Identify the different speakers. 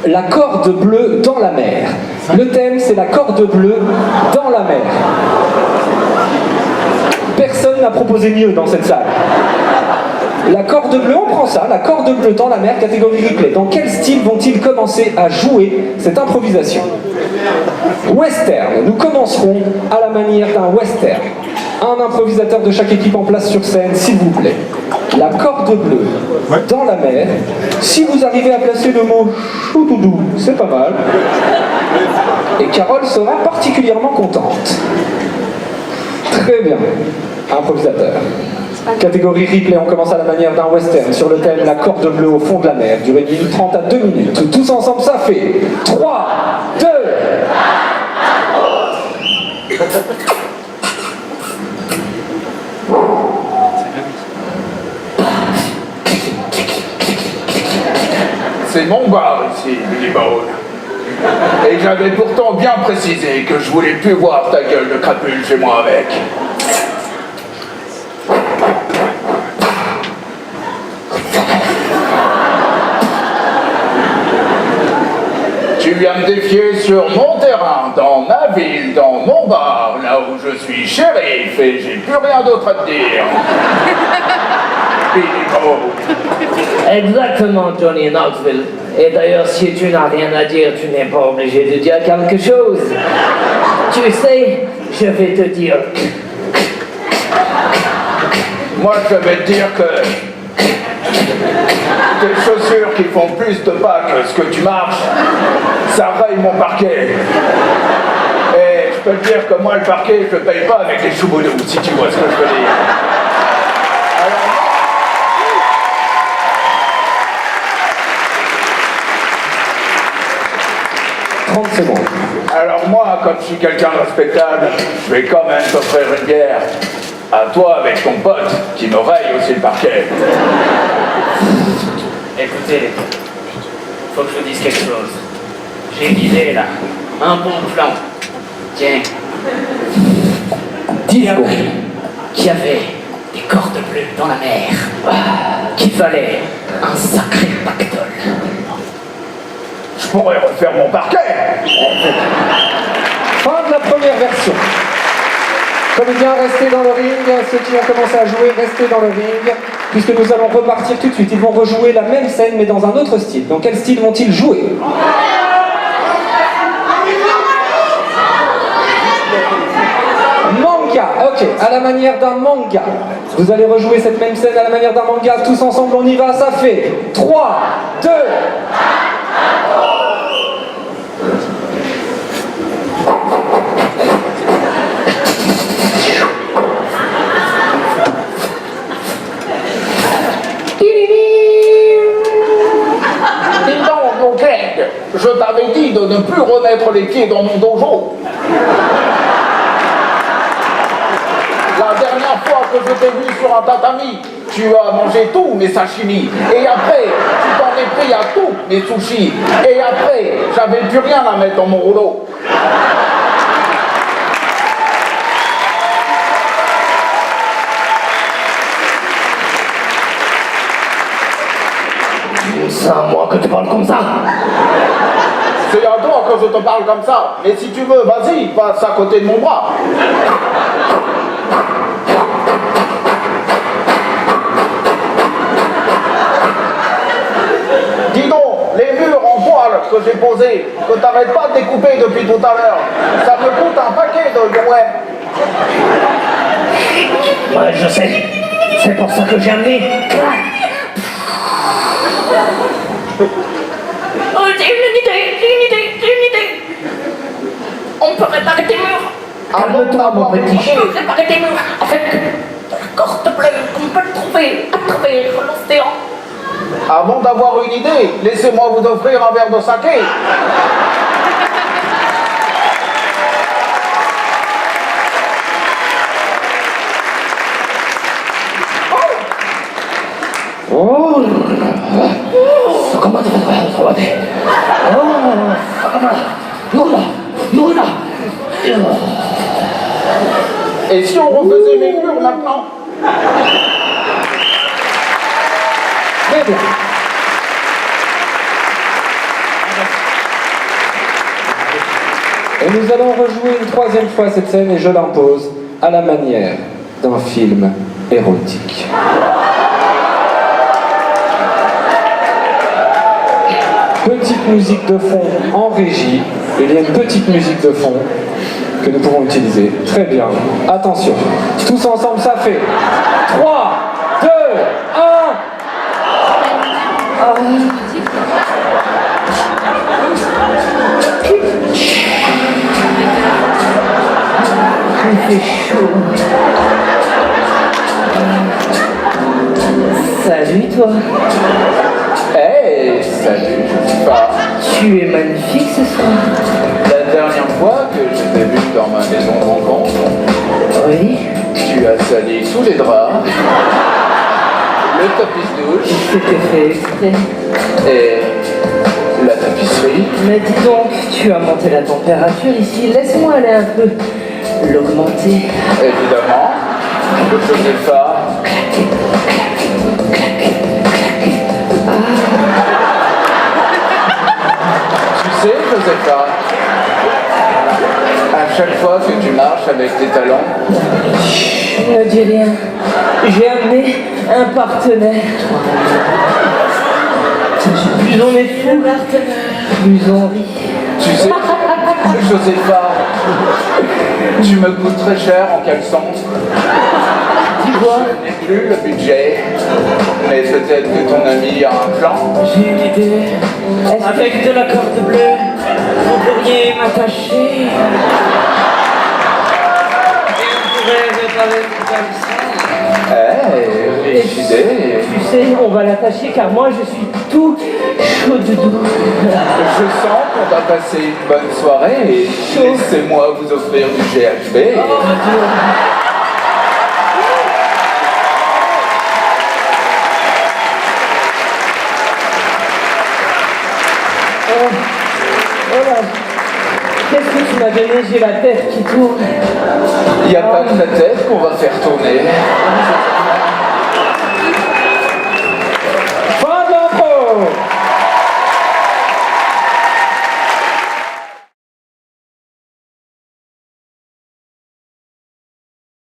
Speaker 1: La corde bleue dans la mer. Le thème, c'est la corde bleue dans la mer. Personne n'a proposé mieux dans cette salle. La corde bleue, on prend ça, la corde bleue dans la mer, catégorie replay. Dans quel style vont-ils commencer à jouer cette improvisation? Western. Nous commencerons à la manière d'un western. Un improvisateur de chaque équipe en place sur scène, s'il vous plaît. La corde bleue dans la mer. Si vous arrivez à placer le mot choutoudou, c'est pas mal. Et Carole sera particulièrement contente. Très bien. Improvisateur. Catégorie replay, on commence à la manière d'un western sur le thème La corde bleue au fond de la mer. Durée de 1 30 à 2 minutes. Tous ensemble, ça fait 3, 2...
Speaker 2: C'est mon bar ici, Billy Bowl. Et j'avais pourtant bien précisé que je voulais plus voir ta gueule de crapule chez moi avec. Tu viens me défier sur mon terrain, dans ma ville, dans mon bar, là où je suis shérif et j'ai plus rien d'autre à te dire. Billy Bowl.
Speaker 3: Exactement, Johnny Knoxville. Et d'ailleurs, si tu n'as rien à dire, tu n'es pas obligé de dire quelque chose. Tu sais, je vais te dire.
Speaker 2: Moi, je vais te dire que tes chaussures qui font plus de pas que ce que tu marches, ça raye mon parquet. Et je peux te dire que moi, le parquet, je le paye pas avec les chouboudous, si tu vois ce que je veux dire.
Speaker 1: 30 secondes.
Speaker 2: Alors moi, comme je suis quelqu'un de respectable, je vais quand même t'offrir une bière. À toi avec ton pote, qui me raye aussi le parquet.
Speaker 3: Écoutez, faut que je vous dise quelque chose. J'ai une idée là, un bon plan. Tiens. Dis qu'il y avait des cordes bleues dans la mer, qu'il fallait un sacré pactole.
Speaker 2: Je pourrais refaire mon parquet.
Speaker 1: Fin de la première version. Comédiens, restez dans le ring. Ceux qui ont commencé à jouer, restez dans le ring. Puisque nous allons repartir tout de suite. Ils vont rejouer la même scène, mais dans un autre style. Dans quel style vont-ils jouer? Manga, ok, à la manière d'un manga. Vous allez rejouer cette même scène à la manière d'un manga. Tous ensemble, on y va, ça fait 3, 2...
Speaker 2: Je t'avais dit de ne plus remettre les pieds dans mon dojo. La dernière fois que je t'ai vu sur un tatami, tu as mangé tous mes sashimi. Et après, tu t'en es pris à tous mes sushis. Et après, j'avais plus rien à mettre dans mon rouleau.
Speaker 3: C'est à moi que tu parles comme ça.
Speaker 2: C'est à toi que je te parle comme ça. Et si tu veux, vas-y, passe à côté de mon bras. Dis donc, les murs en poil que j'ai posés, que t'arrêtes pas de découper depuis tout à l'heure, ça me coûte un paquet de yuan.
Speaker 3: Ouais, je sais. C'est pour ça que j'ai amené.
Speaker 4: Oh, j'ai une idée. On peut réparer tes murs.
Speaker 3: Calme-toi, mon petit.
Speaker 4: On peut réparer tes murs avec de la corde bleue qu'on peut trouver à travers l'océan.
Speaker 2: Avant d'avoir une idée, laissez-moi vous offrir un verre de saké.
Speaker 1: Oh,
Speaker 2: Et si on refaisait mes murs maintenant?
Speaker 1: très bien. Et nous allons rejouer une troisième fois cette scène et je l'impose à la manière d'un film érotique. Petite musique de fond en régie. Il y a une petite musique de fond que nous pourrons utiliser. Très bien. Attention. Tous ensemble, ça fait 3, 2, 1.
Speaker 3: Il fait chaud. Salut toi.
Speaker 2: Hey, salut, Josepha.
Speaker 3: Tu es magnifique ce soir.
Speaker 2: La dernière fois que je t'ai vu dans ma maison de rencontre,
Speaker 3: Oui.
Speaker 2: tu as sali tous les draps, le tapis de douche
Speaker 3: C'était fait exprès.
Speaker 2: et la tapisserie.
Speaker 3: Mais dis donc, tu as monté la température ici. Laisse-moi aller un peu l'augmenter.
Speaker 2: Évidemment, Josepha. Tu sais, Josepha, à chaque fois que tu marches avec tes talons,
Speaker 3: Ne dis rien. J'ai amené un partenaire. Plus on est fou, plus on rit.
Speaker 2: tu sais, Josepha, tu me coûtes très cher en caleçon.
Speaker 3: Tu vois,
Speaker 2: Je n'ai plus le budget, mais peut-être que ton ami a un plan.
Speaker 3: j'ai une idée. Avec de la corde bleue, vous pourriez m'attacher. Et on pourrait réparer tout comme ça.
Speaker 2: Eh, riche idée.
Speaker 3: Tu sais, on va l'attacher car moi je suis tout chaud de doux.
Speaker 2: Je sens qu'on va passer une bonne soirée et laissez-moi vous offrir du GHB.
Speaker 3: Oh, Dieu. Oh là, qu'est-ce que tu m'as donné? J'ai la tête qui tourne.
Speaker 2: Il n'y a pas que la tête qu'on va faire tourner.